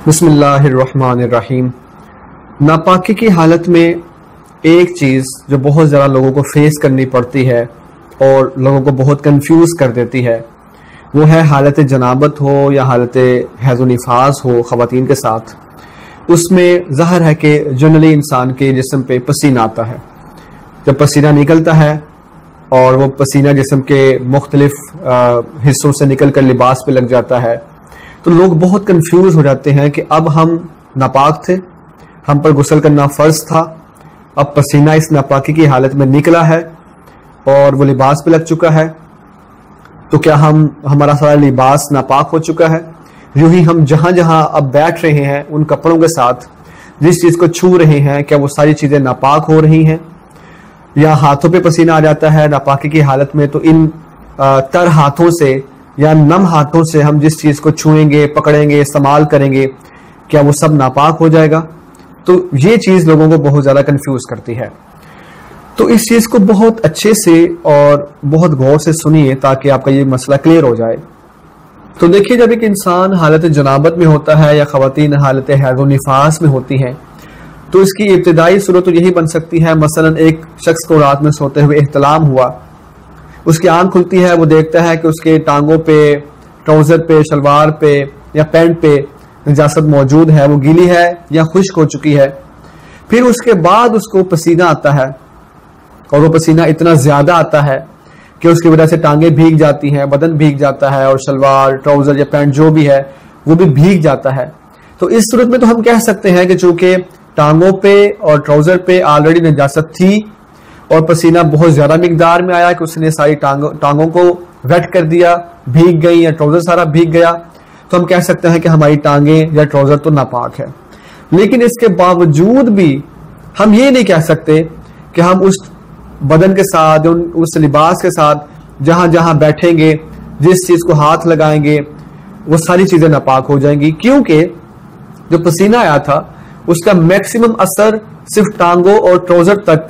बिस्मिल्लाहिर्रहमानिर्रहीम। नापाकी की हालत में एक चीज़ जो बहुत ज़्यादा लोगों को फेस करनी पड़ती है और लोगों को बहुत कंफ्यूज कर देती है वो है हालत जनाबत हो या हालत हैज़ो निफास हो ख़वातीन के साथ। उसमें ज़ाहिर है कि जनरली इंसान के जिस्म पे पसीना आता है। जब पसीना निकलता है और वो पसीना जिस्म के मुख्तलिफ हिस्सों से निकल कर लिबास पे लग जाता है तो लोग बहुत कंफ्यूज हो जाते हैं कि अब हम नापाक थे, हम पर गुस्ल करना फ़र्ज था, अब पसीना इस नापाकी की हालत में निकला है और वो लिबास पे लग चुका है तो क्या हमारा सारा लिबास नापाक हो चुका है। यूं ही हम जहां जहां अब बैठ रहे हैं उन कपड़ों के साथ जिस चीज़ को छू रहे हैं क्या वो सारी चीज़ें नापाक हो रही हैं, या हाथों पे पसीना आ जाता है नापाकी की हालत में तो इन तर हाथों से या नम हाथों से हम जिस चीज़ को छुएंगे, पकड़ेंगे, इस्तेमाल करेंगे क्या वो सब नापाक हो जाएगा। तो ये चीज़ लोगों को बहुत ज़्यादा कंफ्यूज करती है। तो इस चीज़ को बहुत अच्छे से और बहुत गौर से सुनिए ताकि आपका ये मसला क्लियर हो जाए। तो देखिए, जब एक इंसान हालत जनाबत में होता है या ख़वातीन हालत हैज़ो निफास में होती हैं तो इसकी इब्तिदाई सूरत तो यही बन सकती है। मसलन एक शख्स को रात में सोते हुए एहतलाम हुआ, उसकी आंख खुलती है, वो देखता है कि उसके टांगों पे, ट्राउजर पे, शलवार पे या पैंट पे नजासत मौजूद है, वो गीली है या खुश्क हो चुकी है। फिर उसके बाद उसको पसीना आता है और वो पसीना इतना ज्यादा आता है कि उसकी वजह से टांगे भीग जाती हैं, बदन भीग जाता है और शलवार, ट्राउजर या पैंट जो भी है वो भी भीग जाता है। तो इस सूरत में तो हम कह सकते हैं कि चूंकि टांगों पे और ट्राउजर पे ऑलरेडी नजासत थी और पसीना बहुत ज्यादा मिकदार में आया कि उसने सारी टांगों को वेट कर दिया, भीग गई या ट्राउजर सारा भीग गया, तो हम कह सकते हैं कि हमारी टांगें या ट्राउजर तो नापाक है। लेकिन इसके बावजूद भी हम ये नहीं कह सकते कि हम उस बदन के साथ, उस लिबास के साथ जहां जहां बैठेंगे, जिस चीज को हाथ लगाएंगे वो सारी चीजें नापाक हो जाएंगी, क्योंकि जो पसीना आया था उसका मैक्सिमम असर सिर्फ टांगों और ट्राउजर तक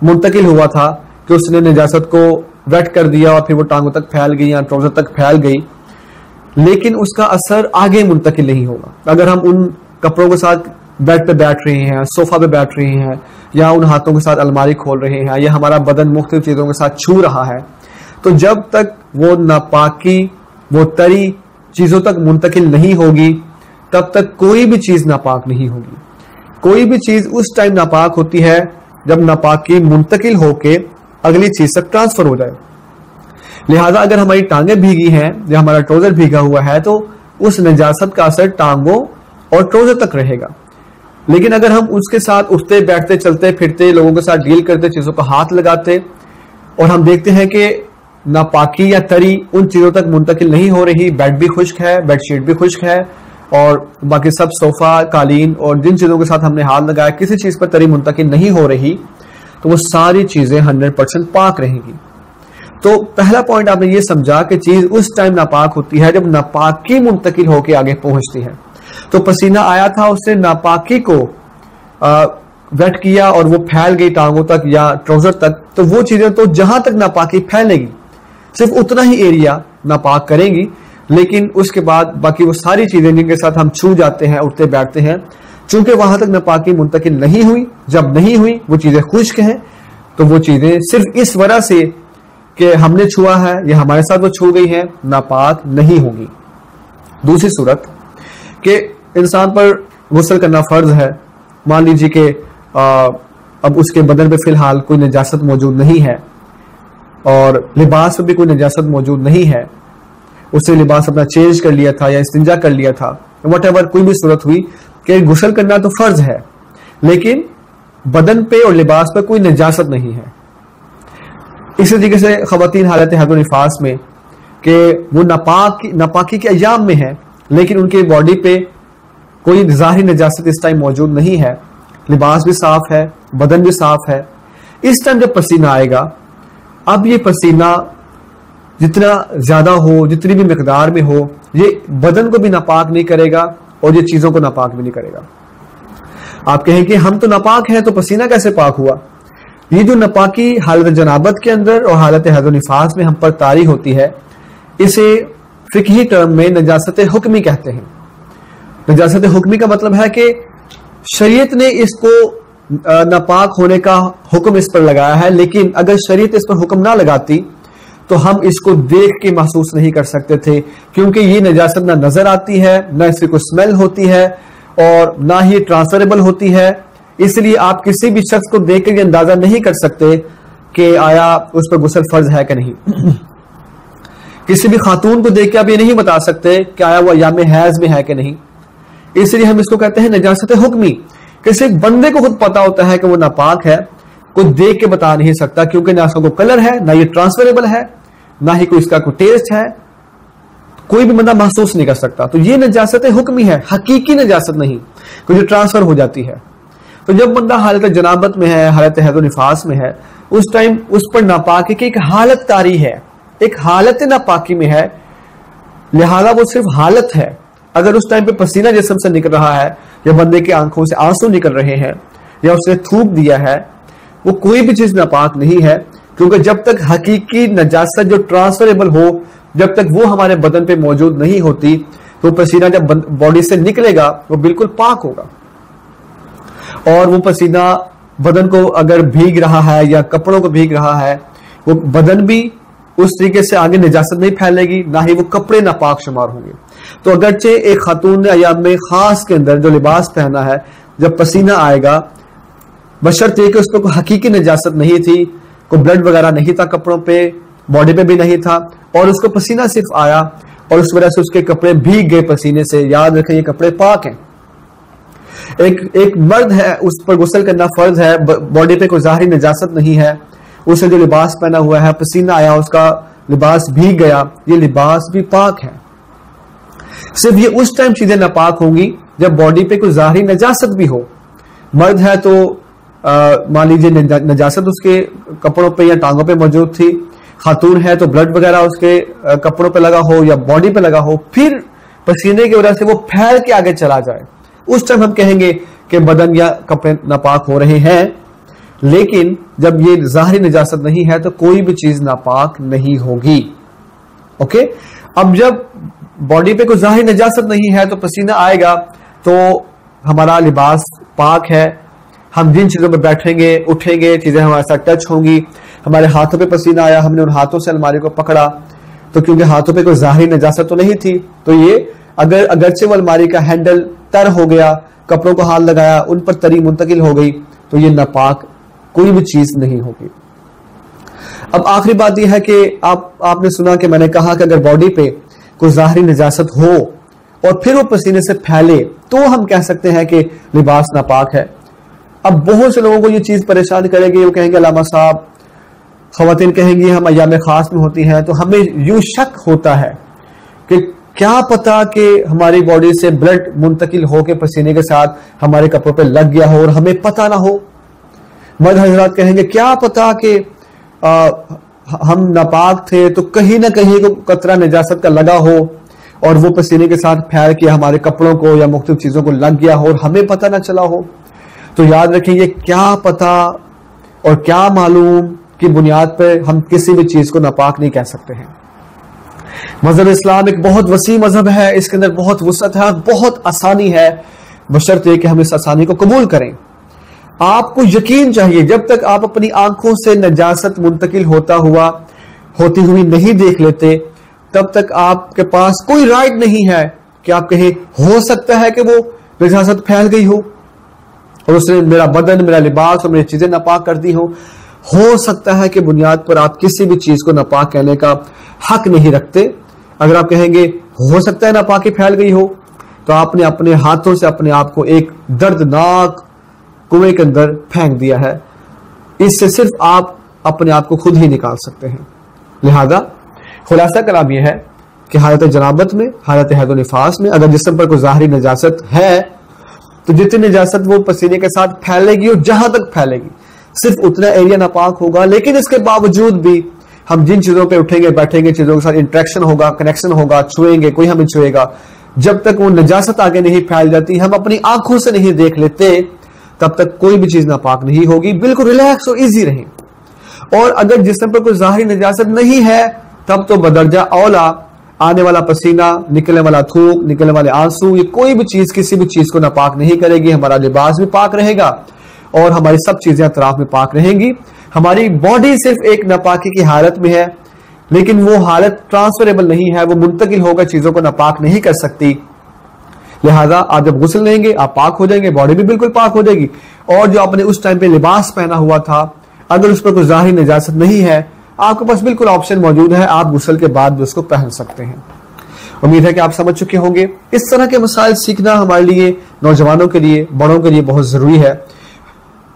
मुंतकिल हुआ था कि उसने नजासत को वेट कर दिया और फिर वो टांगों तक फैल गई या ट्राउजर तक फैल गई, लेकिन उसका असर आगे मुंतकिल नहीं होगा। अगर हम उन कपड़ों के साथ बेड पे बैठ रहे हैं, सोफा पे बैठ रहे हैं या उन हाथों के साथ अलमारी खोल रहे हैं या हमारा बदन मुख्तलिफ चीजों के साथ छू रहा है, तो जब तक वो नापाकी, वो तरी चीजों तक मुंतकिल नहीं होगी तब तक कोई भी चीज नापाक नहीं होगी। कोई भी चीज उस टाइम नापाक होती है जब नापाकी मुंतकिल होके अगली चीज तक ट्रांसफर हो जाए। लिहाजा अगर हमारी टांगें भीगी हैं या हमारा ट्राउजर भीगा हुआ है तो उस नजासत का असर टांगों और ट्राउजर तक रहेगा। लेकिन अगर हम उसके साथ उठते, बैठते, चलते फिरते, लोगों के साथ डील करते, चीजों को हाथ लगाते और हम देखते हैं कि नापाकी या तरी उन चीजों तक मुंतकिल नहीं हो रही, बेड भी खुश्क है, बेडशीट भी खुश्क है और बाकी सब सोफा, कालीन और जिन चीजों के साथ हमने हाथ लगाया किसी चीज पर तरी मुंतकिल नहीं हो रही, तो वो सारी चीजें 100% पाक रहेंगी। तो पहला पॉइंट आपने ये समझा कि चीज उस टाइम नापाक होती है जब नापाकी मुंतकिल होकर आगे पहुंचती है। तो पसीना आया था, उसने नापाकी को वेट किया और वो फैल गई टांगों तक या ट्राउजर तक, तो वो चीजें तो जहां तक नापाकी फैलेगी सिर्फ उतना ही एरिया नापाक करेंगी, लेकिन उसके बाद बाकी वो सारी चीजें जिनके साथ हम छू जाते हैं, उठते बैठते हैं, चूंकि वहां तक नापाकी मुंतकिल नहीं हुई, जब नहीं हुई वो चीजें खुश्क हैं, तो वो चीजें सिर्फ इस वजह से कि हमने छुआ है या हमारे साथ वो छू गई है नापाक नहीं होगी। दूसरी सूरत कि इंसान पर गुस्ल करना फर्ज है। मान लीजिए कि अब उसके बदन पे फिलहाल कोई नजासत मौजूद नहीं है और लिबास पे भी कोई नजासत मौजूद नहीं है, उससे लिबास अपना चेंज कर लिया था या इस्तिंजा कर लिया था, व्हाटएवर कोई भी सूरत हुई कि गुस्ल करना तो फर्ज है लेकिन बदन पे और लिबास पे कोई नजासत नहीं है। इसी तरीके से ख़वातीन हालत हैज़ो निफास में कि वो नापाकी के अय्याम में है लेकिन उनके बॉडी पे कोई ज़ाहिर नजासत इस टाइम मौजूद नहीं है, लिबास भी साफ है, बदन भी साफ है। इस टाइम जब पसीना आएगा, अब ये पसीना जितना ज्यादा हो, जितनी भी मिकदार में हो, ये बदन को भी नापाक नहीं करेगा और ये चीजों को नापाक भी नहीं करेगा। आप कहें कि हम तो नापाक हैं तो पसीना कैसे पाक हुआ। ये जो नापाकी हालत जनाबत के अंदर और हालत हैज़ो निफास में हम पर तारी होती है, इसे फिकही टर्म में नजासत हुक्मी कहते हैं। नजासत हुक्मी का मतलब है कि शरीयत ने इसको नापाक होने का हुक्म इस पर लगाया है, लेकिन अगर शरीयत इस पर हुक्म ना लगाती तो हम इसको देख के महसूस नहीं कर सकते थे, क्योंकि ये नजासत ना नजर आती है, ना इसकी कोई स्मेल होती है और ना ही ट्रांसफरेबल होती है। इसलिए आप किसी भी शख्स को देख कर अंदाजा नहीं कर सकते कि आया उस पर गुस्ल फर्ज है कि नहीं। किसी भी खातून को देख के आप ये नहीं बता सकते कि आया वो अय्याम हैज में है कि नहीं। इसलिए हम इसको कहते हैं नजासत हुक्मी। किसी बंदे को खुद पता होता है कि वो नापाक है, कोई देख के बता नहीं सकता, क्योंकि ना इसका कोई कलर है, ना ये ट्रांसफरेबल है, ना ही कोई इसका कोई टेस्ट है, कोई भी बंदा महसूस नहीं कर सकता। तो ये नजासत हुक्मी है, हकीकी नजासत नहीं, जो ट्रांसफर हो जाती है। तो जब बंदा हालत जनाबत में है, हालत हैज़ व निफास में है, उस टाइम उस पर नापाकी की एक हालत तारी है, एक हालत नापाकी में है, लिहाजा वो सिर्फ हालत है। अगर उस टाइम पे पसीना जिस्म से निकल रहा है, या बंदे की आंखों से आंसू निकल रहे हैं, या उसने थूक दिया है, वो कोई भी चीज नापाक नहीं है, क्योंकि जब तक हकीकी नजासत जो ट्रांसफरेबल हो, जब तक वो हमारे बदन पे मौजूद नहीं होती, तो पसीना जब बॉडी से निकलेगा वो बिल्कुल पाक होगा। और वो पसीना बदन को अगर भीग रहा है या कपड़ों को भीग रहा है, वो बदन भी उस तरीके से आगे नजासत नहीं फैलेगी, ना ही वो कपड़े नापाक शुमार होंगे। तो अगरचे एक खातून ने अय्याम खास के अंदर जो लिबास पहना है, जब पसीना आएगा, बशर्ते कि उस पर कोई हकीकी नजासत नहीं थी, कोई ब्लड वगैरह नहीं था कपड़ों पे, बॉडी पे भी नहीं था, और उसको पसीना सिर्फ आया और उस वजह से उसके कपड़े भीग गए पसीने से, याद रखें ये कपड़े पाक हैं। एक मर्द है, उस पर गुस्ल करना फर्ज है, बॉडी पे कोई जाहिरी नजासत नहीं है, उसे जो लिबास पहना हुआ है, पसीना आया, उसका लिबास भीग गया, ये लिबास भी पाक है। सिर्फ ये उस टाइम चीजें नापाक होंगी जब बॉडी पे कोई जाहिरी नजासत भी हो। मर्द है तो मान लीजिए नजासत उसके कपड़ों पे या टांगों पे मौजूद थी, खातून है तो ब्लड वगैरह उसके कपड़ों पे लगा हो या बॉडी पे लगा हो, फिर पसीने की वजह से वो फैल के आगे चला जाए, उस टाइम हम कहेंगे कि बदन या कपड़े नापाक हो रहे हैं। लेकिन जब ये जाहिरी नजासत नहीं है तो कोई भी चीज नापाक नहीं होगी। ओके, अब जब बॉडी पे कोई जाहिरी नजासत नहीं है तो पसीना आएगा तो हमारा लिबास पाक है, हम जिन चीजों पे बैठेंगे उठेंगे, चीजें हमारे साथ टच होंगी। हमारे हाथों पे पसीना आया, हमने उन हाथों से अलमारी को पकड़ा, तो क्योंकि हाथों पे कोई जाहिरी नजासत तो नहीं थी, तो ये अगरचे वो अलमारी का हैंडल तर हो गया, कपड़ों को हाथ लगाया, उन पर तरी मुंतकिल हो गई, तो ये नापाक कोई भी चीज नहीं होगी। अब आखिरी बात यह है कि आपने सुना कि मैंने कहा कि अगर बॉडी पे कोई जाहिरी नजासत हो और फिर वो पसीने से फैले तो हम कह सकते हैं कि लिबास नापाक है। अब बहुत से लोगों को ये चीज परेशान करेगी, वो कहेंगे अल्लामा साहब, खवातीन कहेंगी हम अय्याम खास में होती हैं, तो हमें यूं शक होता है कि क्या पता कि हमारी बॉडी से ब्लड मुंतकिल होकर पसीने के साथ हमारे कपड़ों पे लग गया हो और हमें पता ना हो। मर्द हजरात कहेंगे क्या पता कि हम नापाक थे तो कहीं ना कहीं को कतरा नजासत का लगा हो और वो पसीने के साथ फैल के हमारे कपड़ों को या मुख्तलिफ चीजों को लग गया हो और हमें पता ना चला हो। तो याद रखें, ये क्या पता और क्या मालूम की बुनियाद पर हम किसी भी चीज को नापाक नहीं कह सकते हैं। मजहब इस्लाम एक बहुत वसी मजहब है, इसके अंदर बहुत वसअत है, बहुत आसानी है, बशर्ते कि हम इस आसानी को कबूल करें। आपको यकीन चाहिए, जब तक आप अपनी आंखों से नजासत मुंतकिल होती हुई नहीं देख लेते, तब तक आपके पास कोई राइट नहीं है कि आप कहें हो सकता है कि वो नजासत फैल गई हो और उसने मेरा बदन, मेरा लिबास और मेरी चीजें नापाक कर दी हो सकता है कि बुनियाद पर आप किसी भी चीज को नापाक कहने का हक नहीं रखते। अगर आप कहेंगे हो सकता है नापाकी फैल गई हो, तो आपने अपने हाथों से अपने आप को एक दर्दनाक कुएं के अंदर फेंक दिया है। इससे सिर्फ आप अपने आप को खुद ही निकाल सकते हैं। लिहाजा खुलासा कलाम यह है कि हालत जनाबत में, हालत हैज़ व निफास में अगर जिस्म पर कोई जाहिरी नजासत है तो जितनी नजासत वो पसीने के साथ फैलेगी और जहां तक फैलेगी सिर्फ उतना एरिया नापाक होगा। लेकिन इसके बावजूद भी हम जिन चीजों पे उठेंगे बैठेंगे, चीजों के साथ इंटरेक्शन होगा, कनेक्शन होगा, छुएंगे, कोई हमें छुएगा, जब तक वो नजासत आगे नहीं फैल जाती, हम अपनी आंखों से नहीं देख लेते, तब तक कोई भी चीज नापाक नहीं होगी। बिल्कुल रिलैक्स और इजी रहें। और अगर जिस्म पर कोई जाहिरी नजासत नहीं है तब तो बदरजा औला आने वाला पसीना, निकलने वाला थूक, निकलने वाले आंसू, ये कोई भी चीज किसी भी चीज को नापाक नहीं करेगी। हमारा लिबास भी पाक रहेगा और हमारी सब चीजें अतराफ में पाक रहेंगी। हमारी बॉडी सिर्फ एक नापाकी की हालत में है, लेकिन वो हालत ट्रांसफरेबल नहीं है, वो मुंतकिल होकर चीजों को नापाक नहीं कर सकती। लिहाजा आप जब गुस्ल लेंगे आप पाक हो जाएंगे, बॉडी भी बिल्कुल पाक हो जाएगी। और जो आपने उस टाइम पे लिबास पहना हुआ था, अगर उस पर कोई ज़ाहिरी निजासत नहीं है, आपके पास बिल्कुल ऑप्शन मौजूद है, आप गुस्ल के बाद भी उसको पहन सकते हैं। उम्मीद है कि आप समझ चुके होंगे। इस तरह के मसाइल सीखना हमारे लिए, नौजवानों के लिए, बड़ों के लिए बहुत जरूरी है।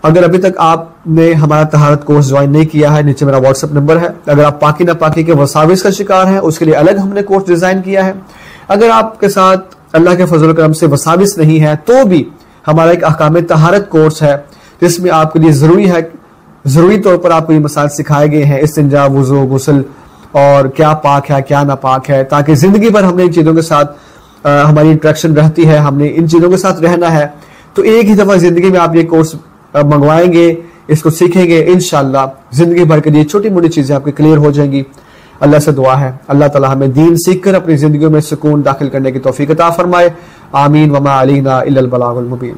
अगर अभी तक आपने हमारा तहारत कोर्स ज्वाइन नहीं किया है, नीचे मेरा व्हाट्सएप नंबर है। अगर आप पाकी नापाकी के वसाविस का शिकार हैं, उसके लिए अलग हमने कोर्स डिजाइन किया है। अगर आपके साथ अल्लाह के फजल करम से वसाविस नहीं है, तो भी हमारा एक अहकाम तहारत कोर्स है, जिसमें आपके लिए जरूरी तौर पर आपको ये मसाइल सिखाए गए हैं, इस्तिंजा, वुजू, गुस्ल और क्या पाक है क्या नापाक है, ताकि जिंदगी भर हमने इन चीजों के साथ हमारी इंटरेक्शन रहती है, हमने इन चीजों के साथ रहना है। तो एक ही दफा जिंदगी में आप ये कोर्स मंगवाएंगे, इसको सीखेंगे, इंशाल्लाह जिंदगी भर के लिए छोटी मोटी चीजें आपकी क्लियर हो जाएंगी। अल्लाह से दुआ है अल्लाह ताला हमें दीन सीखकर अपनी जिंदगी में सुकून दाखिल करने की तौफीक अता फरमाए। आमीन वमा अलैना इल्लल बलागुल मुबीन।